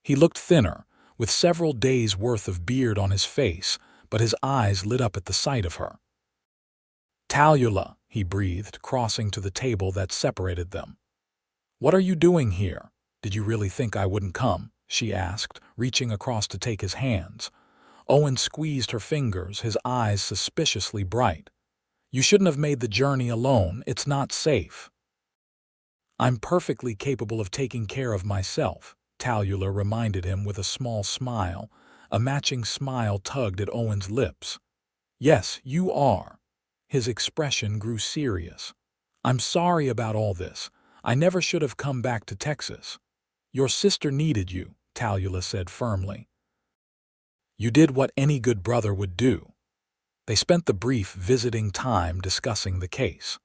He looked thinner, with several days' worth of beard on his face, but his eyes lit up at the sight of her. "Tallulah," he breathed, crossing to the table that separated them. "What are you doing here? Did you really think I wouldn't come?" she asked, reaching across to take his hands. Owen squeezed her fingers, his eyes suspiciously bright. "You shouldn't have made the journey alone. It's not safe." "I'm perfectly capable of taking care of myself," Tallulah reminded him with a small smile. A matching smile tugged at Owen's lips. "Yes, you are." His expression grew serious. "I'm sorry about all this. I never should have come back to Texas." "Your sister needed you," Tallulah said firmly. "You did what any good brother would do." They spent the brief visiting time discussing the case.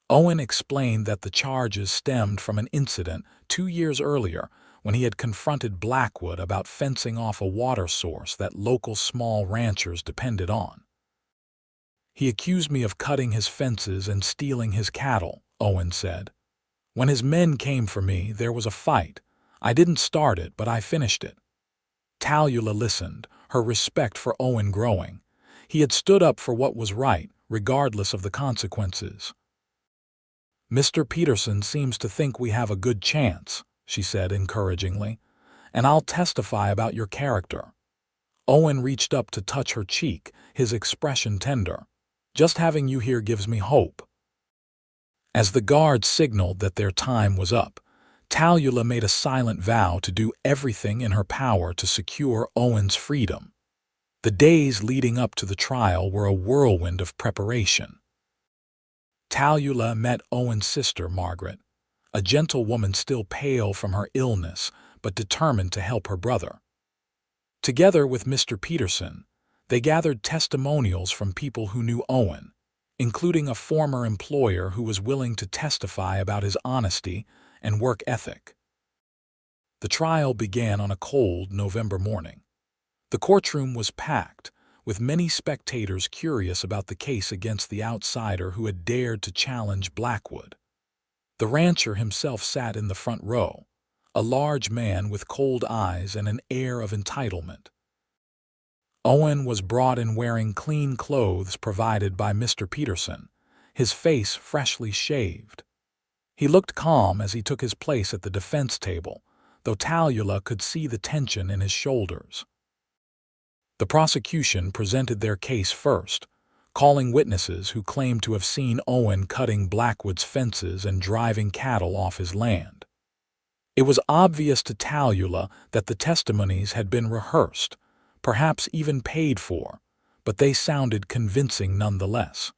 Owen explained that the charges stemmed from an incident 2 years earlier when he had confronted Blackwood about fencing off a water source that local small ranchers depended on. "He accused me of cutting his fences and stealing his cattle," Owen said. "When his men came for me, there was a fight. I didn't start it, but I finished it." Tallulah listened, her respect for Owen growing. He had stood up for what was right, regardless of the consequences. "Mr. Peterson seems to think we have a good chance," she said encouragingly, "and I'll testify about your character." Owen reached up to touch her cheek, his expression tender. "Just having you here gives me hope." As the guards signaled that their time was up, Tallulah made a silent vow to do everything in her power to secure Owen's freedom. The days leading up to the trial were a whirlwind of preparation. Tallulah met Owen's sister, Margaret, a gentle woman still pale from her illness but determined to help her brother. Together with Mr. Peterson, they gathered testimonials from people who knew Owen, including a former employer who was willing to testify about his honesty and work ethic. The trial began on a cold November morning. The courtroom was packed, with many spectators curious about the case against the outsider who had dared to challenge Blackwood. The rancher himself sat in the front row, a large man with cold eyes and an air of entitlement. Owen was brought in wearing clean clothes provided by Mr. Peterson, his face freshly shaved. He looked calm as he took his place at the defense table, though Tallulah could see the tension in his shoulders. The prosecution presented their case first, calling witnesses who claimed to have seen Owen cutting Blackwood's fences and driving cattle off his land. It was obvious to Tallulah that the testimonies had been rehearsed, perhaps even paid for, but they sounded convincing nonetheless.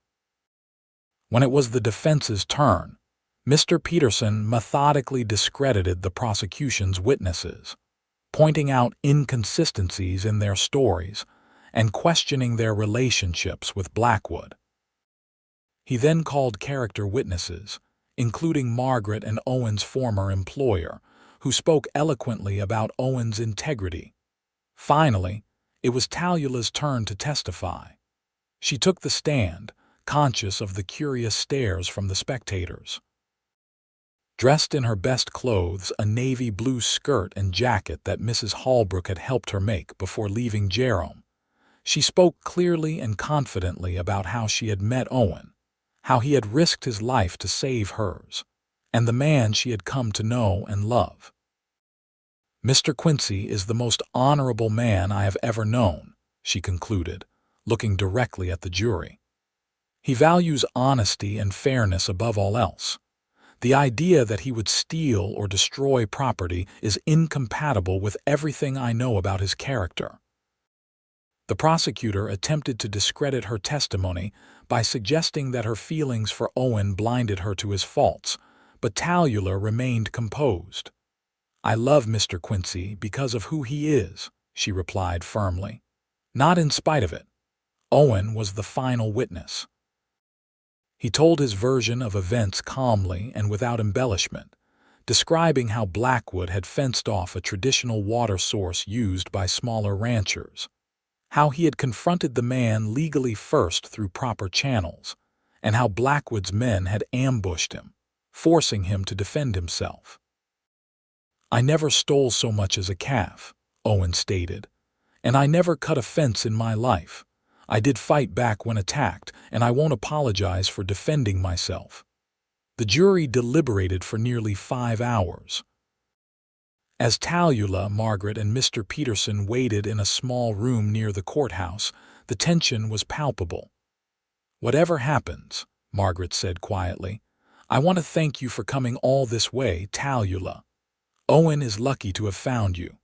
When it was the defense's turn, Mr. Peterson methodically discredited the prosecution's witnesses, pointing out inconsistencies in their stories and questioning their relationships with Blackwood. He then called character witnesses, including Margaret and Owen's former employer, who spoke eloquently about Owen's integrity. Finally, it was Tallulah's turn to testify. She took the stand, conscious of the curious stares from the spectators. Dressed in her best clothes, a navy blue skirt and jacket that Mrs. Holbrook had helped her make before leaving Jerome, she spoke clearly and confidently about how she had met Owen, how he had risked his life to save hers, and the man she had come to know and love. "Mr. Quincy is the most honorable man I have ever known," she concluded, looking directly at the jury. "He values honesty and fairness above all else. The idea that he would steal or destroy property is incompatible with everything I know about his character." The prosecutor attempted to discredit her testimony by suggesting that her feelings for Owen blinded her to his faults, but Tallulah remained composed. "I love Mr. Quincy because of who he is," she replied firmly. "Not in spite of it." Owen was the final witness. He told his version of events calmly and without embellishment, describing how Blackwood had fenced off a traditional water source used by smaller ranchers, how he had confronted the man legally first through proper channels, and how Blackwood's men had ambushed him, forcing him to defend himself. "I never stole so much as a calf," Owen stated, "and I never cut a fence in my life. I did fight back when attacked, and I won't apologize for defending myself." The jury deliberated for nearly 5 hours. As Tallulah, Margaret, and Mr. Peterson waited in a small room near the courthouse, the tension was palpable. "Whatever happens," Margaret said quietly, "I want to thank you for coming all this way, Tallulah. Owen is lucky to have found you."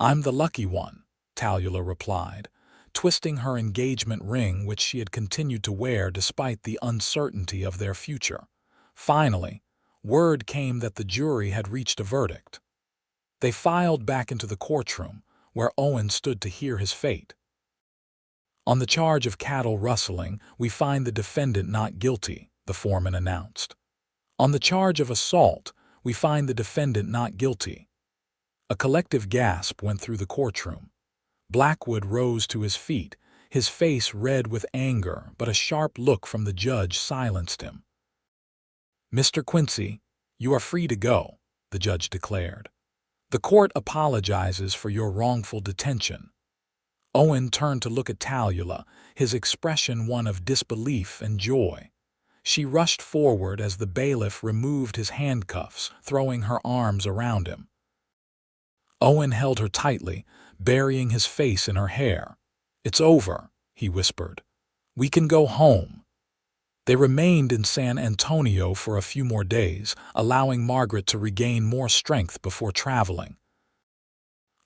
"I'm the lucky one," Tallulah replied, twisting her engagement ring which she had continued to wear despite the uncertainty of their future. Finally, word came that the jury had reached a verdict. They filed back into the courtroom, where Owen stood to hear his fate. "On the charge of cattle rustling, we find the defendant not guilty," the foreman announced. "On the charge of assault, we find the defendant not guilty." A collective gasp went through the courtroom. Blackwood rose to his feet, his face red with anger, but a sharp look from the judge silenced him. "Mr. Quincy, you are free to go," the judge declared. "The court apologizes for your wrongful detention." Owen turned to look at Tallulah, his expression one of disbelief and joy. She rushed forward as the bailiff removed his handcuffs, throwing her arms around him. Owen held her tightly, burying his face in her hair. "It's over," he whispered. "We can go home." They remained in San Antonio for a few more days, allowing Margaret to regain more strength before traveling.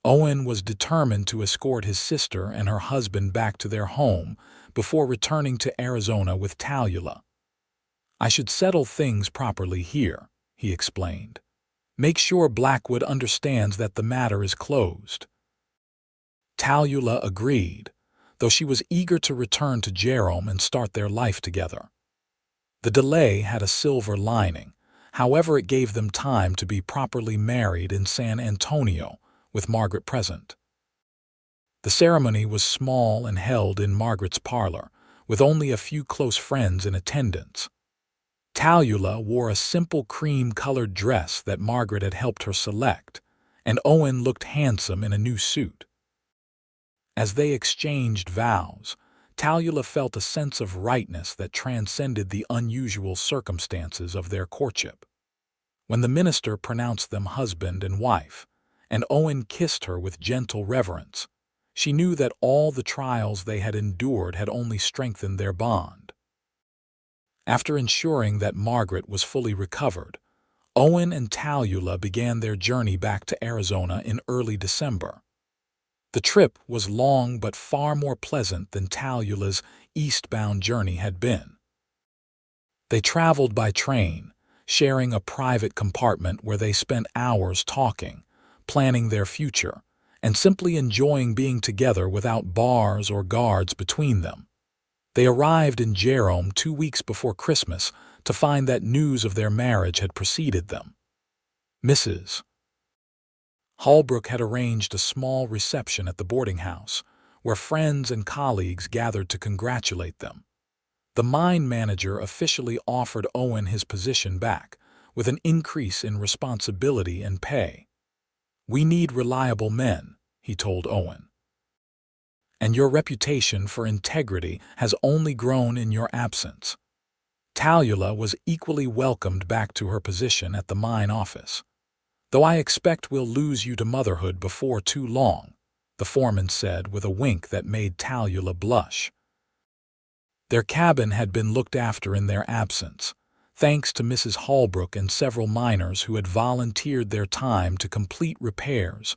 Owen was determined to escort his sister and her husband back to their home before returning to Arizona with Tallulah. "I should settle things properly here," he explained. "Make sure Blackwood understands that the matter is closed." Tallulah agreed, though she was eager to return to Jerome and start their life together. The delay had a silver lining. However, it gave them time to be properly married in San Antonio, with Margaret present. The ceremony was small and held in Margaret's parlor, with only a few close friends in attendance. Tallulah wore a simple cream-colored dress that Margaret had helped her select, and Owen looked handsome in a new suit. As they exchanged vows, Tallulah felt a sense of rightness that transcended the unusual circumstances of their courtship. When the minister pronounced them husband and wife, and Owen kissed her with gentle reverence, she knew that all the trials they had endured had only strengthened their bond. After ensuring that Margaret was fully recovered, Owen and Tallulah began their journey back to Arizona in early December. The trip was long but far more pleasant than Tallulah's eastbound journey had been. They traveled by train, sharing a private compartment where they spent hours talking, planning their future, and simply enjoying being together without bars or guards between them. They arrived in Jerome 2 weeks before Christmas to find that news of their marriage had preceded them. Mrs. Holbrook had arranged a small reception at the boarding house, where friends and colleagues gathered to congratulate them. The mine manager officially offered Owen his position back, with an increase in responsibility and pay. "We need reliable men," he told Owen. "And your reputation for integrity has only grown in your absence." Tallulah was equally welcomed back to her position at the mine office. "Though I expect we'll lose you to motherhood before too long," the foreman said with a wink that made Tallulah blush. Their cabin had been looked after in their absence, thanks to Mrs. Holbrook and several miners who had volunteered their time to complete repairs.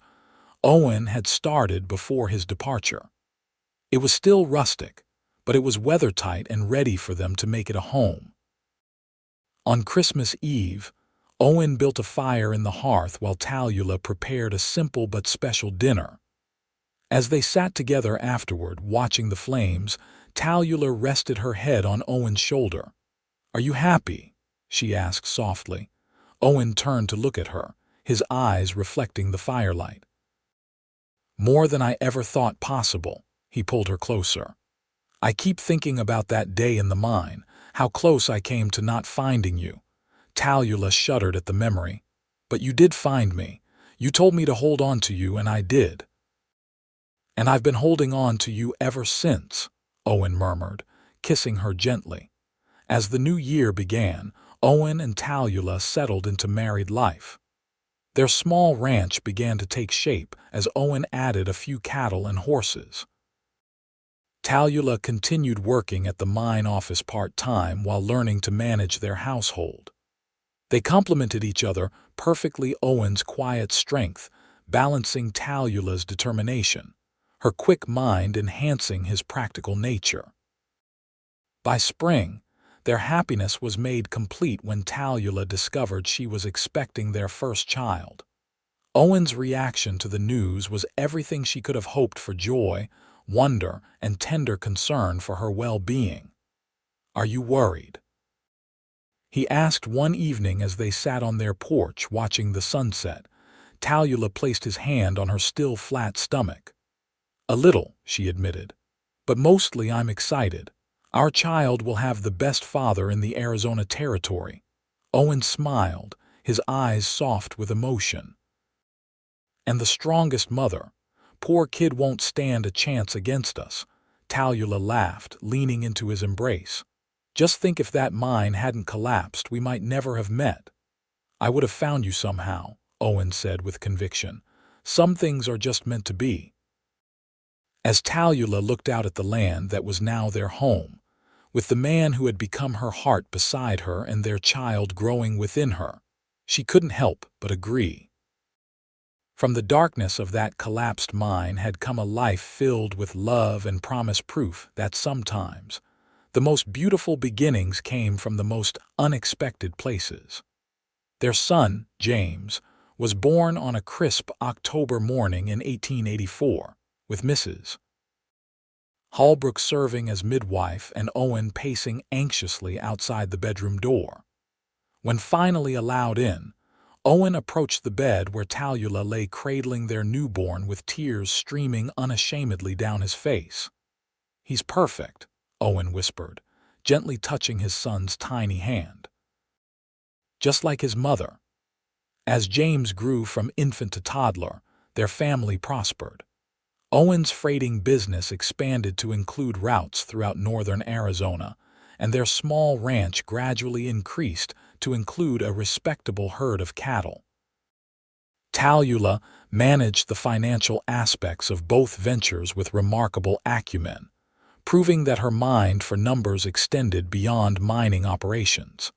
Owen had started before his departure. It was still rustic, but it was weathertight and ready for them to make it a home. On Christmas Eve, Owen built a fire in the hearth while Tallulah prepared a simple but special dinner. As they sat together afterward, watching the flames, Tallulah rested her head on Owen's shoulder. "Are you happy?" she asked softly. Owen turned to look at her, his eyes reflecting the firelight. "More than I ever thought possible," he pulled her closer. "I keep thinking about that day in the mine, how close I came to not finding you." Tallulah shuddered at the memory. "But you did find me. You told me to hold on to you, and I did." "And I've been holding on to you ever since," Owen murmured, kissing her gently. As the new year began, Owen and Tallulah settled into married life. Their small ranch began to take shape as Owen added a few cattle and horses. Tallulah continued working at the mine office part-time while learning to manage their household. They complemented each other perfectly, Owen's quiet strength balancing Tallulah's determination, her quick mind enhancing his practical nature. By spring, their happiness was made complete when Tallulah discovered she was expecting their first child. Owen's reaction to the news was everything she could have hoped for: joy, wonder, and tender concern for her well-being. "Are you worried?" he asked one evening as they sat on their porch watching the sunset. Tallulah placed his hand on her still flat stomach. "A little," she admitted, "but mostly I'm excited. Our child will have the best father in the Arizona Territory." Owen smiled, his eyes soft with emotion. "And the strongest mother. Poor kid won't stand a chance against us." Tallulah laughed, leaning into his embrace. "Just think, if that mine hadn't collapsed, we might never have met." "I would have found you somehow," Owen said with conviction. "Some things are just meant to be." As Tallulah looked out at the land that was now their home, with the man who had become her heart beside her and their child growing within her, she couldn't help but agree. From the darkness of that collapsed mine had come a life filled with love and promise, proof that sometimes the most beautiful beginnings came from the most unexpected places. Their son, James, was born on a crisp October morning in 1884, with Mrs. Holbrook serving as midwife and Owen pacing anxiously outside the bedroom door. When finally allowed in, Owen approached the bed where Tallulah lay cradling their newborn with tears streaming unashamedly down his face. "He's perfect," Owen whispered, gently touching his son's tiny hand. "Just like his mother." As James grew from infant to toddler, their family prospered. Owen's freighting business expanded to include routes throughout northern Arizona, and their small ranch gradually increased to include a respectable herd of cattle. Tallulah managed the financial aspects of both ventures with remarkable acumen, proving that her mind for numbers extended beyond mining operations.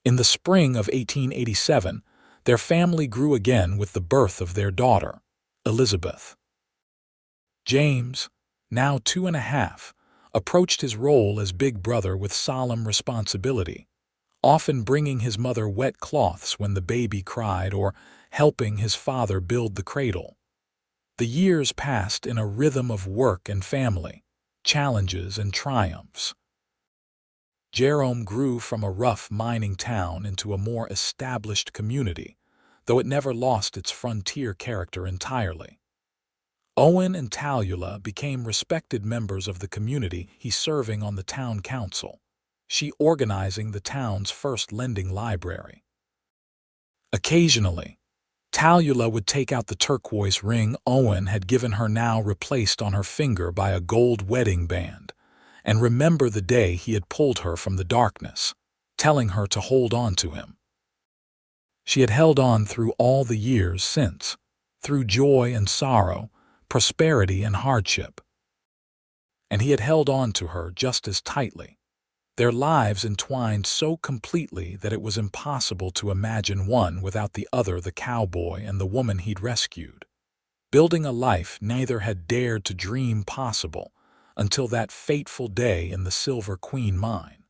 In the spring of 1887, their family grew again with the birth of their daughter, Elizabeth. James, now 2.5, approached his role as big brother with solemn responsibility, often bringing his mother wet cloths when the baby cried or helping his father build the cradle. The years passed in a rhythm of work and family, challenges and triumphs. Jerome grew from a rough mining town into a more established community, though it never lost its frontier character entirely. Owen and Tallulah became respected members of the community, he serving on the town council, she organizing the town's first lending library. Occasionally, Tallulah would take out the turquoise ring Owen had given her, now replaced on her finger by a gold wedding band, and remember the day he had pulled her from the darkness, telling her to hold on to him. She had held on through all the years since, through joy and sorrow, prosperity and hardship. And he had held on to her just as tightly, their lives entwined so completely that it was impossible to imagine one without the other, the cowboy and the woman he'd rescued, building a life neither had dared to dream possible until that fateful day in the Silver Queen mine.